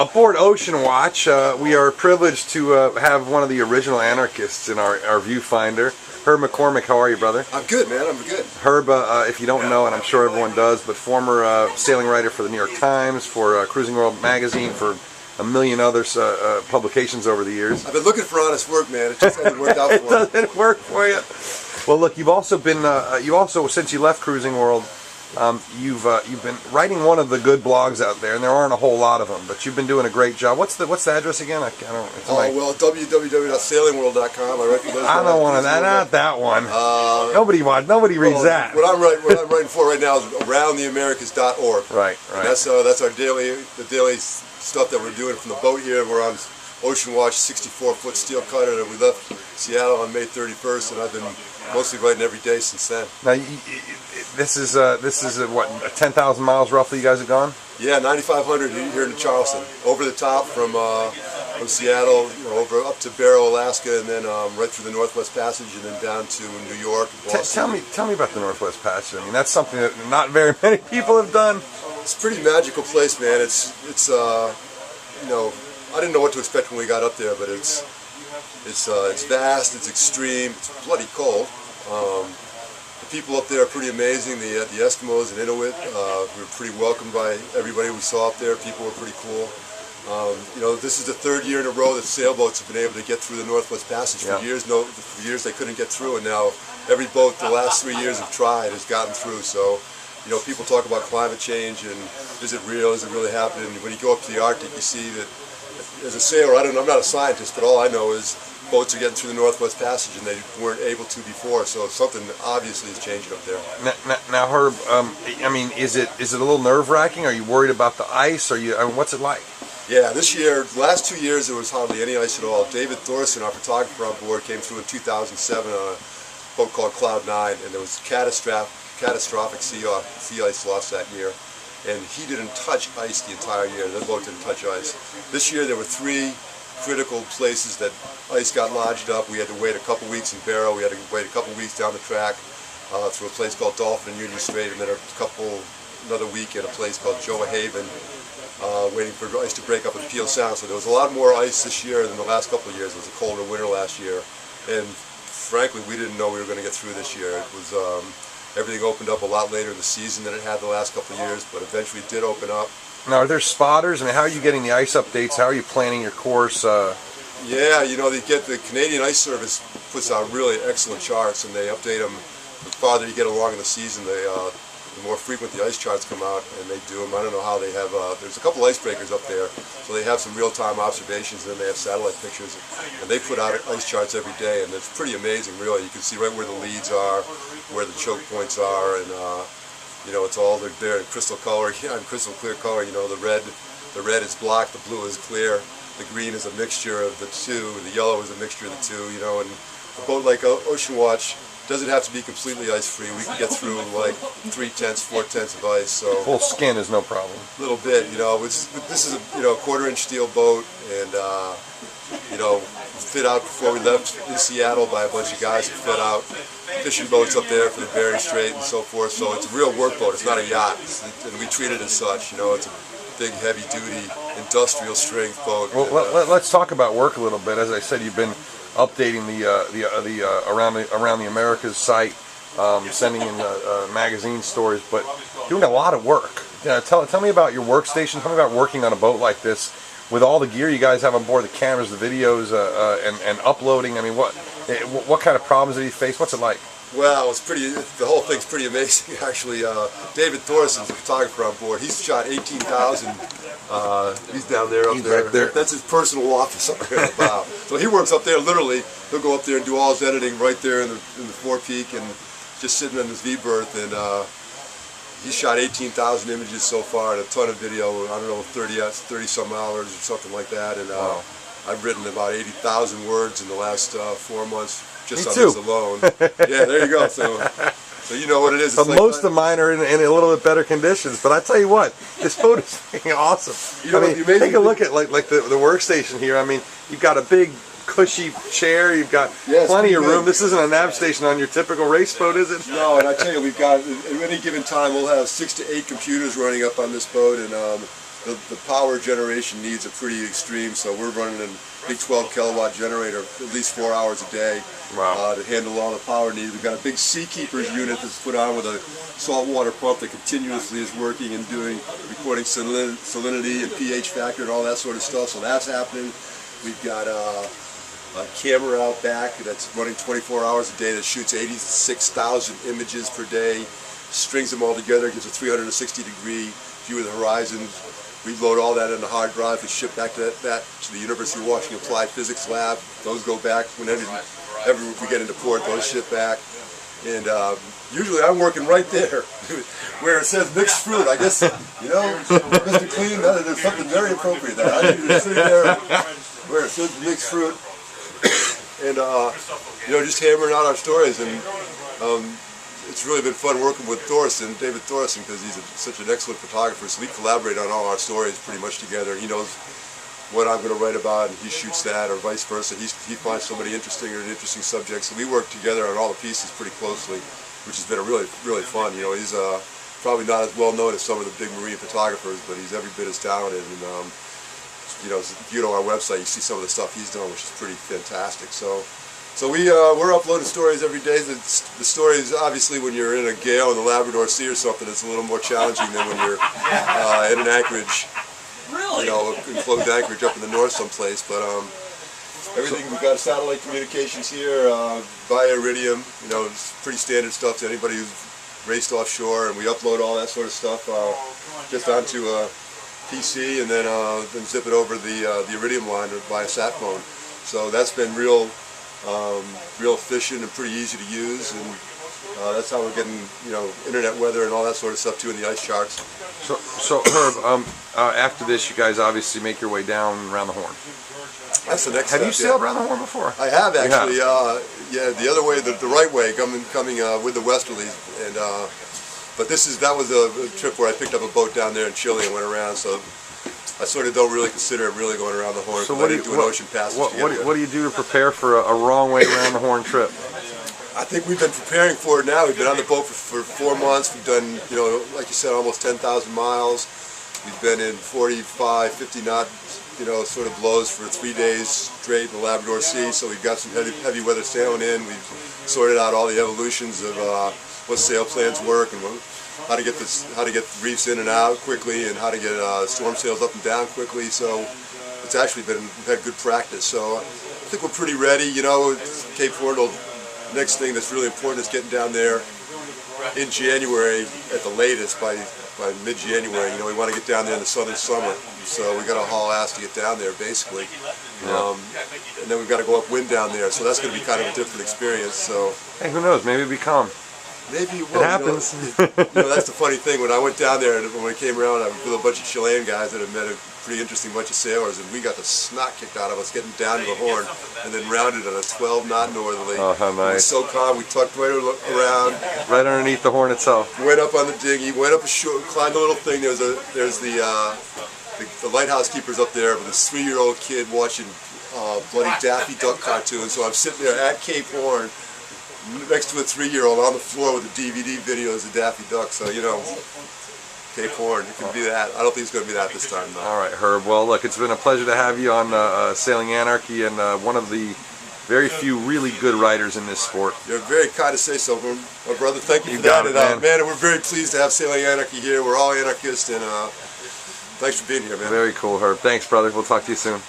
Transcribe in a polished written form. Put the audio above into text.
Aboard OceanWatch, we are privileged to have one of the original anarchists in our viewfinder. Herb McCormick, how are you, brother? I'm good, man. I'm good. Herb, if you don't know, and I'm sure everyone does, but former sailing writer for the New York Times, for Cruising World magazine, for a million other publications over the years. I've been looking for honest work, man. It just hasn't worked out for me. It doesn't work for you. Well, look, you've also been, since you left Cruising World, you've been writing one of the good blogs out there, and there aren't a whole lot of them, but you've been doing a great job. What's the address again? I don't. Well, www.sailingworld.com. I don't want to. Not that one. Nobody reads that. What I'm writing for right now is aroundtheamericas.org. Right. That's our daily stuff that we're doing from the boat here. We're on OceanWatch 64-foot steel cutter, and we left Seattle on May 31st, and I've been mostly writing every day since then. Now, this is what, 10,000 miles roughly you guys have gone? Yeah, 9,500 here in Charleston, over the top from Seattle, up to Barrow, Alaska, and then right through the Northwest Passage, and then down to New York. Tell me about the Northwest Passage. I mean, that's something that not very many people have done. It's a pretty magical place, man. It's I didn't know what to expect when we got up there, but it's vast, it's extreme, it's bloody cold. The people up there are pretty amazing. The Eskimos and Inuit, we were pretty welcomed by everybody we saw up there. People were pretty cool. This is the third year in a row that sailboats have been able to get through the Northwest Passage. For years they couldn't get through, and now every boat the last 3 years have tried has gotten through. So, people talk about climate change and is it real? Is it really happening? When you go up to the Arctic, you see that. As a sailor, I'm not a scientist, but all I know is boats are getting through the Northwest Passage, and they weren't able to before. So something obviously is changing up there. Now, Herb, is it a little nerve-wracking? Are you worried about the ice? What's it like? Yeah, this year, the last 2 years, there was hardly any ice at all. David Thorson, our photographer on board, came through in 2007 on a boat called Cloud 9, and there was catastrophic sea ice loss that year. And he didn't touch ice the entire year. The boat didn't touch ice. This year there were 3 critical places that ice got lodged up. We had to wait a couple weeks in Barrow. We had to wait a couple weeks down the track through a place called Dolphin and Union Strait, and then another week at a place called Joa Haven, waiting for ice to break up in Peel Sound. So there was a lot more ice this year than the last couple of years. It was a colder winter last year, and frankly, we didn't know we were going to get through this year. It was everything opened up a lot later in the season than it had the last couple of years, but eventually it did open up. Now, are there spotters? I mean, how are you getting the ice updates? How are you planning your course? Yeah, the Canadian Ice Service puts out really excellent charts, and they update them the farther you get along in the season. The more frequent the ice charts come out, and they do them. I don't know how they have. There's a couple icebreakers up there, so they have some real-time observations, and then they have satellite pictures, and they put out ice charts every day, and it's pretty amazing, really. You can see right where the leads are, where the choke points are, and it's all there in crystal color, in crystal clear color. The red is black, the blue is clear, the green is a mixture of the two, the yellow is a mixture of the two. And a boat like OceanWatch doesn't have to be completely ice-free. We can get through like 3/10, 4/10 of ice. So full skin is no problem. A little bit, this is a quarter-inch steel boat, and fit out before we left in Seattle by a bunch of guys who fit out fishing boats up there for the Bering Strait and so forth. So it's a real work boat. It's not a yacht, and we treat it as such. It's a big, heavy-duty, industrial strength boat. Well, let's talk about work a little bit. As I said, you've been updating the Around the Americas site, sending in magazine stories, but doing a lot of work. Tell me about your workstation. Tell me about working on a boat like this with all the gear you guys have on board, the cameras, the videos, and uploading. I mean, what kind of problems did you face? What's it like? Well, the whole thing's pretty amazing, actually. David Thorson's the photographer on board. He's shot 18,000. He's down there, up there. Right there. That's his personal office up there in the bow. So he works up there, literally. He'll go up there and do all his editing right there in the forepeak, and just sitting in his V-berth. And he's shot 18,000 images so far and a ton of video. I don't know, 30-some hours or something like that. And wow. I've written about 80,000 words in the last 4 months. Just Me on too. this alone. Yeah, there you go. So you know what it is. But most of mine are in a little bit better conditions. But I tell you what, this boat is freaking awesome. Take a look at like the workstation here. I mean, you've got a big cushy chair. You've got plenty of room. This isn't a nav station on your typical race boat, is it? No, and I tell you, we've got at any given time we'll have 6 to 8 computers running up on this boat, and the power generation needs are pretty extreme, so we're running a big 12 kilowatt generator at least 4 hours a day. Wow. To handle all the power needs. We've got a big Seakeepers unit that's put on with a saltwater pump that continuously is working and recording salinity and pH factor and all that sort of stuff, so that's happening. We've got a camera out back that's running 24 hours a day that shoots 86,000 images per day, strings them all together, gives a 360-degree view of the horizon. We load all that in the hard drive and ship back to the University of Washington Applied Physics Lab. Those go back whenever we get into port. Those ship back, and usually I'm working right there where it says mixed fruit. I guess Mr. Clean, there's something very appropriate there. I need to sit there where it says mixed fruit, and just hammering out our stories. And it's really been fun working with David Thorson, because he's such an excellent photographer. So we collaborate on all our stories pretty much together. He knows what I'm going to write about, and he shoots that, or vice versa. He finds somebody interesting or an interesting subject. So we work together on all the pieces pretty closely, which has been really, really fun. He's probably not as well known as some of the big marine photographers, but he's every bit as talented. And if you go to our website, you see some of the stuff he's done, which is pretty fantastic. So we're uploading stories every day. The stories, obviously, when you're in a gale in the Labrador Sea or something, it's a little more challenging than when you're in an anchorage, enclosed anchorage up in the north someplace. But everything, we've got satellite communications here via Iridium. It's pretty standard stuff to anybody who's raced offshore, and we upload all that sort of stuff just onto a PC, and then zip it over the Iridium line via sat phone. So that's been real efficient and pretty easy to use, and that's how we're getting internet weather and all that sort of stuff too in the ice charts. So Herb, after this, you guys obviously make your way down around the Horn. That's the next step. Have you sailed yeah. around the Horn before? I have actually. Yeah, the other way, the right way, coming with the westerlies, and but that was a trip where I picked up a boat down there in Chile and went around. So I sort of don't really consider it really going around the Horn. So I didn't do an ocean passage. What do you do to prepare for a wrong way around the Horn trip? I think we've been preparing for it now. We've been on the boat for 4 months. We've done, like you said, almost 10,000 miles. We've been in 45, 50 knot, sort of blows for 3 days straight in the Labrador Sea. So we've got some heavy weather sailing in. We've sorted out all the evolutions of what sail plans work, and how to get reefs in and out quickly, and how to get storm sails up and down quickly. So it's actually we've had good practice. So I think we're pretty ready. Cape Horn, next thing that's really important is getting down there in January at the latest, by mid-January. We want to get down there in the southern summer, so we got to haul ass to get down there, basically. And then we've got to go upwind down there, so that's going to be kind of a different experience. So hey, who knows? Maybe it'll be calm. Maybe it will. It happens. That's the funny thing. When I went down there, and when I came around, I was with a bunch of Chilean guys that had met a pretty interesting bunch of sailors, and we got the snot kicked out of us getting down to the Horn, and then rounded on a 12-knot northerly. Oh, how nice! It was so calm. We tucked right around, right underneath the Horn itself. Went up on the dinghy, went up ashore, climbed a little thing. There's the lighthouse keepers up there with this 3-year-old kid watching bloody Daffy Duck cartoons. So I'm sitting there at Cape Horn, next to a 3-year-old on the floor with the DVD videos of Daffy Duck. So Cape Horn, it can be that. I don't think it's going to be that this time, though. All right, Herb. Well, look, it's been a pleasure to have you on Sailing Anarchy, and one of the very few really good writers in this sport. You're very kind to say so, my brother. Thank you for got that. it, man. We're very pleased to have Sailing Anarchy here. We're all anarchists, and thanks for being here, man. Very cool, Herb. Thanks, brother. We'll talk to you soon.